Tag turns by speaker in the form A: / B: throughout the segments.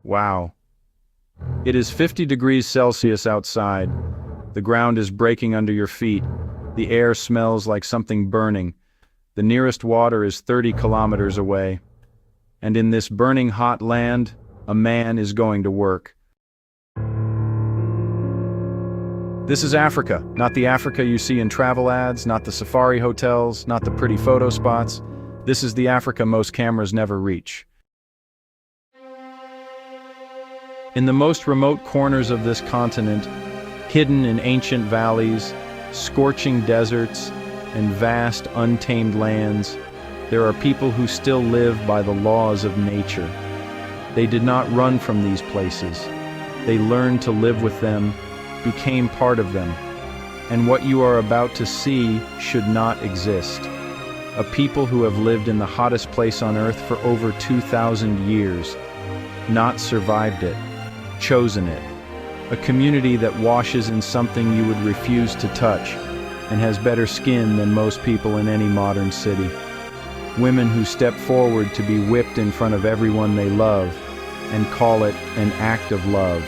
A: Wow. It is 50 degrees Celsius outside. The ground is breaking under your feet. The air smells like something burning. The nearest water is 30 kilometers away. And in this burning hot land, a man is going to work. This is Africa, not the Africa you see in travel ads, not the safari hotels, not the pretty photo spots. This is the Africa most cameras never reach. In the most remote corners of this continent, hidden in ancient valleys, scorching deserts, and vast untamed lands, there are people who still live by the laws of nature. They did not run from these places. They learned to live with them, became part of them. And what you are about to see should not exist. A people who have lived in the hottest place on earth for over 2,000 years, not survived it, chosen it. A community that washes in something you would refuse to touch and has better skin than most people in any modern city. Women who step forward to be whipped in front of everyone they love and call it an act of love.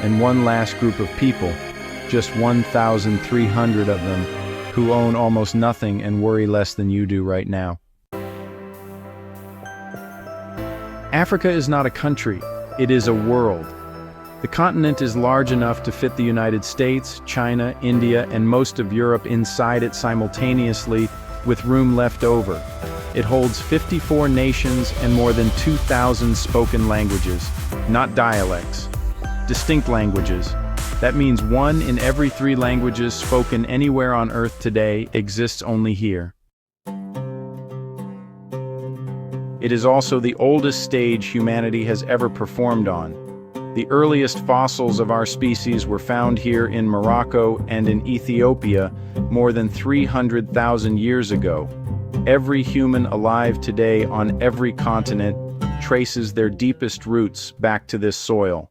A: And one last group of people, just 1,300 of them, who own almost nothing and worry less than you do right now. Africa is not a country, it is a world. The continent is large enough to fit the United States, China, India, and most of Europe inside it simultaneously, with room left over. It holds 54 nations and more than 2,000 spoken languages, not dialects. Distinct languages. That means 1 in every 3 languages spoken anywhere on Earth today exists only here. It is also the oldest stage humanity has ever performed on. The earliest fossils of our species were found here in Morocco and in Ethiopia more than 300,000 years ago. Every human alive today on every continent traces their deepest roots back to this soil.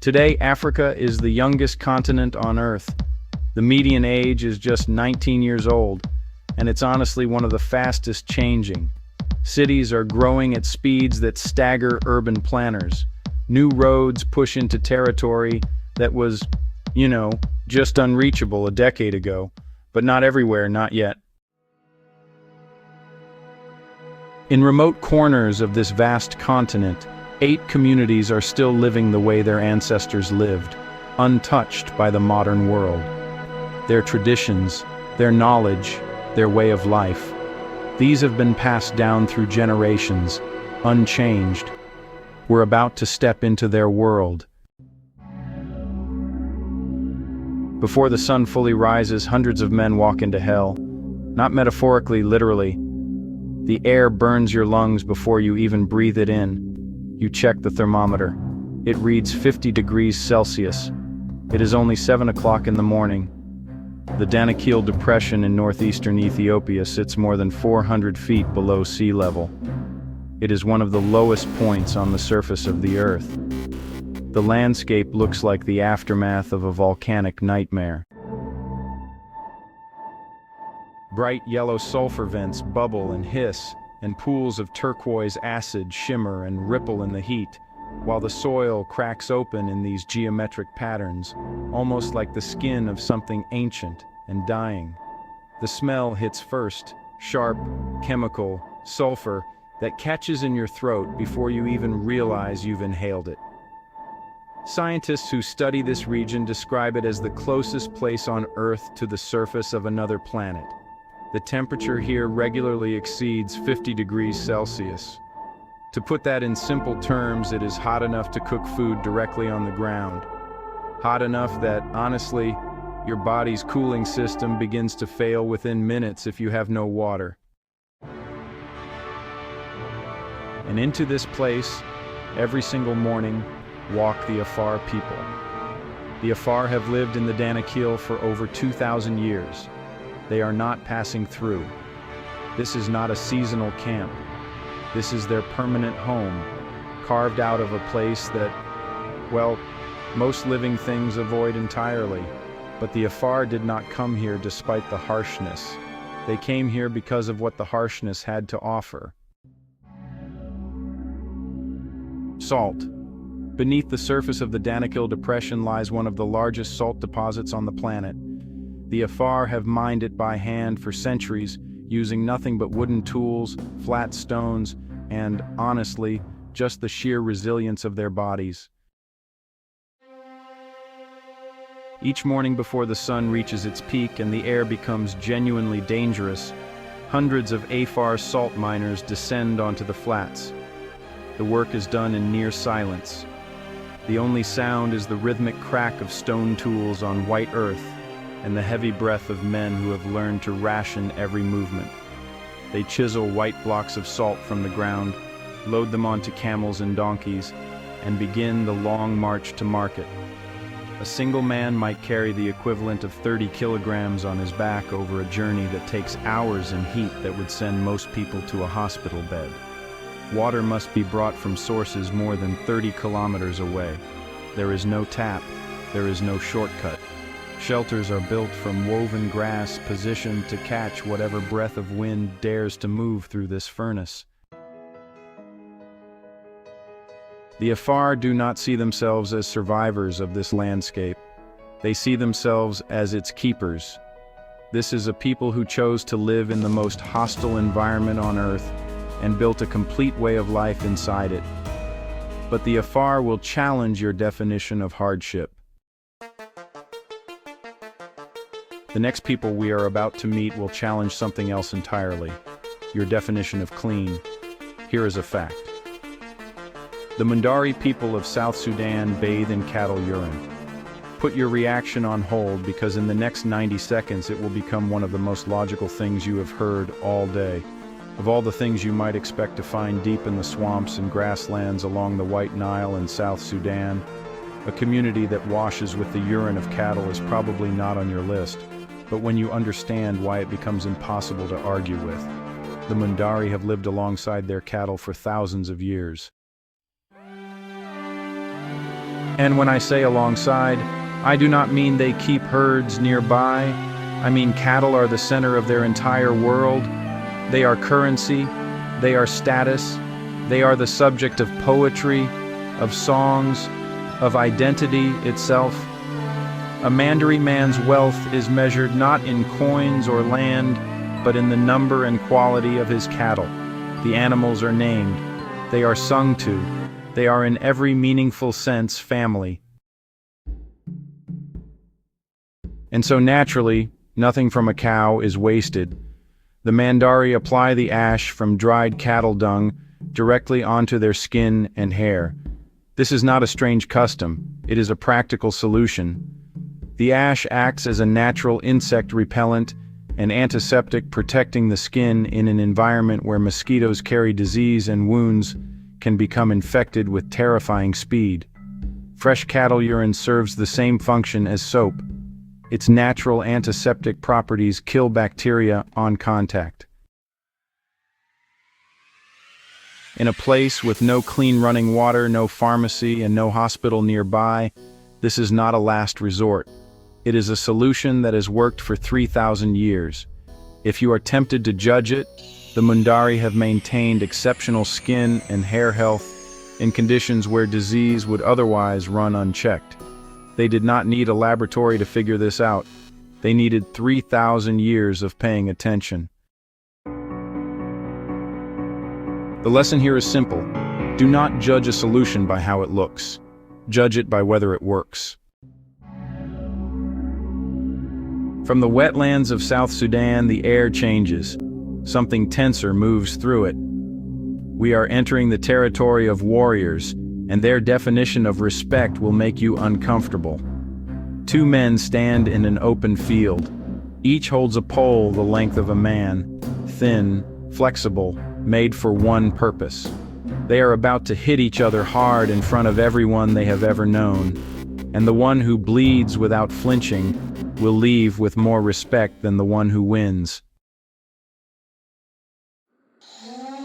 A: Today, Africa is the youngest continent on Earth. The median age is just 19 years old, and it's honestly one of the fastest changing. Cities are growing at speeds that stagger urban planners. New roads push into territory that was, just unreachable a decade ago, but not everywhere, not yet. In remote corners of this vast continent, 8 communities are still living the way their ancestors lived, untouched by the modern world. Their traditions, their knowledge, their way of life, these have been passed down through generations, unchanged. We're about to step into their world. Before the sun fully rises, hundreds of men walk into hell. Not metaphorically, literally. The air burns your lungs before you even breathe it in. You check the thermometer. It reads 50 degrees Celsius. It is only 7 o'clock in the morning. The Danakil Depression in northeastern Ethiopia sits more than 400 feet below sea level. It is one of the lowest points on the surface of the Earth. The landscape looks like the aftermath of a volcanic nightmare. Bright yellow sulfur vents bubble and hiss, and pools of turquoise acid shimmer and ripple in the heat, while the soil cracks open in these geometric patterns, almost like the skin of something ancient and dying. The smell hits first, sharp, chemical, sulfur, that catches in your throat before you even realize you've inhaled it. Scientists who study this region describe it as the closest place on Earth to the surface of another planet. The temperature here regularly exceeds 50 degrees Celsius. To put that in simple terms, it is hot enough to cook food directly on the ground. Hot enough that, honestly, your body's cooling system begins to fail within minutes if you have no water. And into this place, every single morning, walk the Afar people. The Afar have lived in the Danakil for over 2,000 years. They are not passing through. This is not a seasonal camp. This is their permanent home, carved out of a place that, well, most living things avoid entirely. But the Afar did not come here despite the harshness. They came here because of what the harshness had to offer. salt. Beneath the surface of the Danakil Depression lies one of the largest salt deposits on the planet. The Afar have mined it by hand for centuries, using nothing but wooden tools, flat stones, and, honestly, just the sheer resilience of their bodies. Each morning before the sun reaches its peak and the air becomes genuinely dangerous, hundreds of Afar salt miners descend onto the flats. The work is done in near silence. The only sound is the rhythmic crack of stone tools on white earth and the heavy breath of men who have learned to ration every movement. They chisel white blocks of salt from the ground, load them onto camels and donkeys, and begin the long march to market. A single man might carry the equivalent of 30 kilograms on his back over a journey that takes hours in heat that would send most people to a hospital bed. Water must be brought from sources more than 30 kilometers away. There is no tap, there is no shortcut. Shelters are built from woven grass positioned to catch whatever breath of wind dares to move through this furnace. The Afar do not see themselves as survivors of this landscape. They see themselves as its keepers. This is a people who chose to live in the most hostile environment on earth and built a complete way of life inside it. But the Afar will challenge your definition of hardship. The next people we are about to meet will challenge something else entirely, your definition of clean. Here is a fact. The Mandari people of South Sudan bathe in cattle urine. Put your reaction on hold because in the next 90 seconds it will become one of the most logical things you have heard all day. Of all the things you might expect to find deep in the swamps and grasslands along the White Nile in South Sudan, a community that washes with the urine of cattle is probably not on your list, but when you understand why it becomes impossible to argue with. The Mandari have lived alongside their cattle for thousands of years. And when I say alongside, I do not mean they keep herds nearby. I mean cattle are the center of their entire world. They are currency, they are status, they are the subject of poetry, of songs, of identity itself. A Mandari man's wealth is measured not in coins or land, but in the number and quality of his cattle. The animals are named, they are sung to, they are in every meaningful sense family. And so naturally, nothing from a cow is wasted. The Mandari apply the ash from dried cattle dung directly onto their skin and hair. This is not a strange custom, it is a practical solution. The ash acts as a natural insect repellent and antiseptic, protecting the skin in an environment where mosquitoes carry disease and wounds can become infected with terrifying speed. Fresh cattle urine serves the same function as soap. Its natural antiseptic properties kill bacteria on contact. In a place with no clean running water, no pharmacy, and no hospital nearby, this is not a last resort. It is a solution that has worked for 3,000 years. If you are tempted to judge it, the Mandari have maintained exceptional skin and hair health in conditions where disease would otherwise run unchecked. They did not need a laboratory to figure this out. They needed 3,000 years of paying attention. The lesson here is simple. Do not judge a solution by how it looks. Judge it by whether it works. From the wetlands of South Sudan, the air changes. Something tenser moves through it. We are entering the territory of warriors, and their definition of respect will make you uncomfortable. Two men stand in an open field. Each holds a pole the length of a man, thin, flexible, made for one purpose. They are about to hit each other hard in front of everyone they have ever known, and the one who bleeds without flinching will leave with more respect than the one who wins.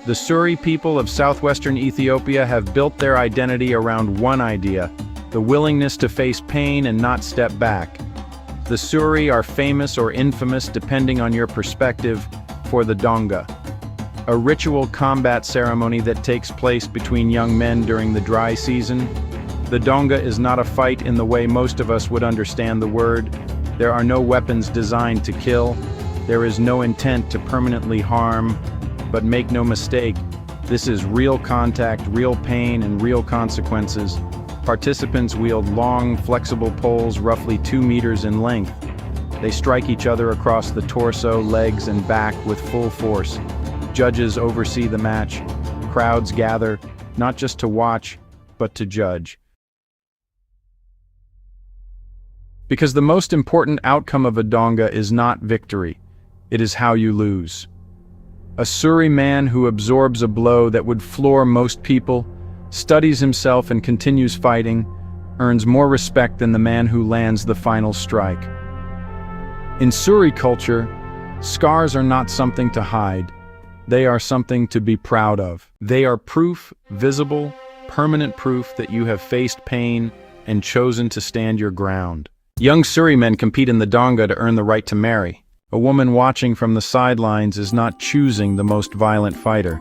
A: The Suri people of southwestern Ethiopia have built their identity around one idea, the willingness to face pain and not step back. The Suri are famous or infamous, depending on your perspective, for the donga. a ritual combat ceremony that takes place between young men during the dry season. The donga is not a fight in the way most of us would understand the word. There are no weapons designed to kill. There is no intent to permanently harm. But make no mistake, this is real contact, real pain, and real consequences. Participants wield long, flexible poles roughly 2 meters in length. They strike each other across the torso, legs, and back with full force. Judges oversee the match. Crowds gather, not just to watch, but to judge. Because the most important outcome of a donga is not victory, it is how you lose. A Suri man who absorbs a blow that would floor most people, studies himself and continues fighting, earns more respect than the man who lands the final strike. In Suri culture, scars are not something to hide. They are something to be proud of. They are proof, visible, permanent proof that you have faced pain and chosen to stand your ground. Young Suri men compete in the donga to earn the right to marry. A woman watching from the sidelines is not choosing the most violent fighter.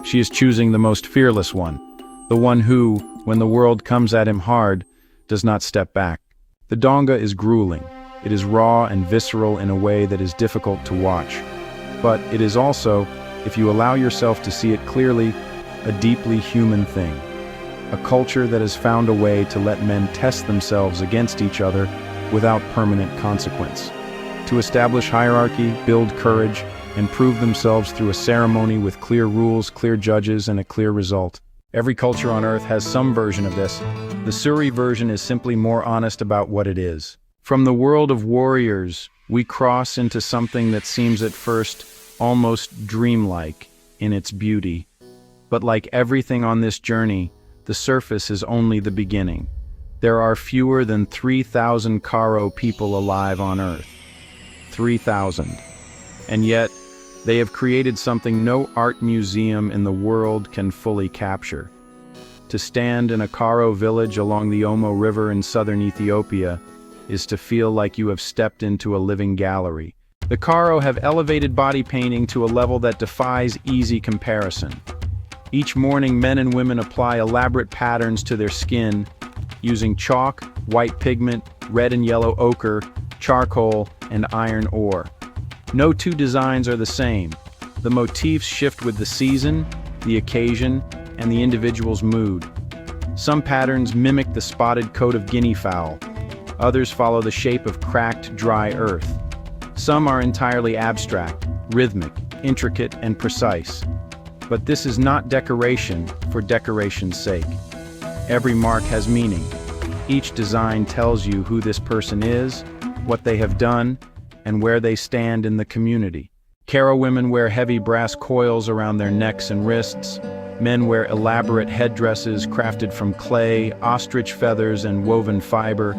A: She is choosing the most fearless one, the one who, when the world comes at him hard, does not step back. The donga is grueling. It is raw and visceral in a way that is difficult to watch. But it is also, if you allow yourself to see it clearly, a deeply human thing. A culture that has found a way to let men test themselves against each other without permanent consequence. To establish hierarchy, build courage, and prove themselves through a ceremony with clear rules, clear judges, and a clear result. Every culture on Earth has some version of this. The Suri version is simply more honest about what it is. From the world of warriors, we cross into something that seems at first almost dreamlike in its beauty. But like everything on this journey, the surface is only the beginning. There are fewer than 3,000 Karo people alive on Earth. 3,000. And yet, they have created something no art museum in the world can fully capture. To stand in a Karo village along the Omo River in southern Ethiopia is to feel like you have stepped into a living gallery. The Karo have elevated body painting to a level that defies easy comparison. Each morning, men and women apply elaborate patterns to their skin, using chalk, white pigment, red and yellow ochre, charcoal, and iron ore. No two designs are the same. The motifs shift with the season, the occasion, and the individual's mood. Some patterns mimic the spotted coat of guinea fowl. Others follow the shape of cracked, dry earth. Some are entirely abstract, rhythmic, intricate, and precise. But this is not decoration for decoration's sake. Every mark has meaning. Each design tells you who this person is, what they have done, and where they stand in the community. Karo women wear heavy brass coils around their necks and wrists. Men wear elaborate headdresses crafted from clay, ostrich feathers, and woven fiber.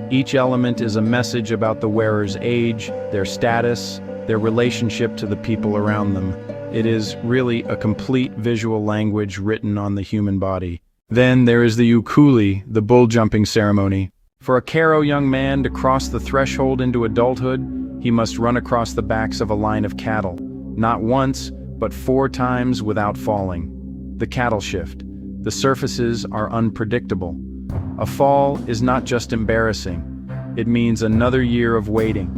A: Each element is a message about the wearer's age, their status, their relationship to the people around them. It is really a complete visual language written on the human body. Then there is the ukuli, the bull jumping ceremony. For a Karo young man to cross the threshold into adulthood, he must run across the backs of a line of cattle, not once, but 4 times without falling. The cattle shift. The surfaces are unpredictable. A fall is not just embarrassing. It means another year of waiting,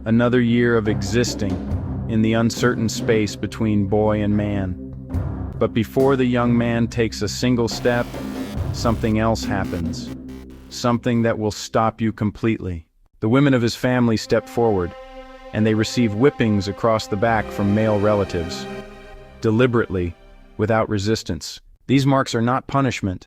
A: another year of existing in the uncertain space between boy and man. But before the young man takes a single step, something else happens. Something that will stop you completely. The women of his family step forward, and they receive whippings across the back from male relatives. Deliberately, without resistance. These marks are not punishment.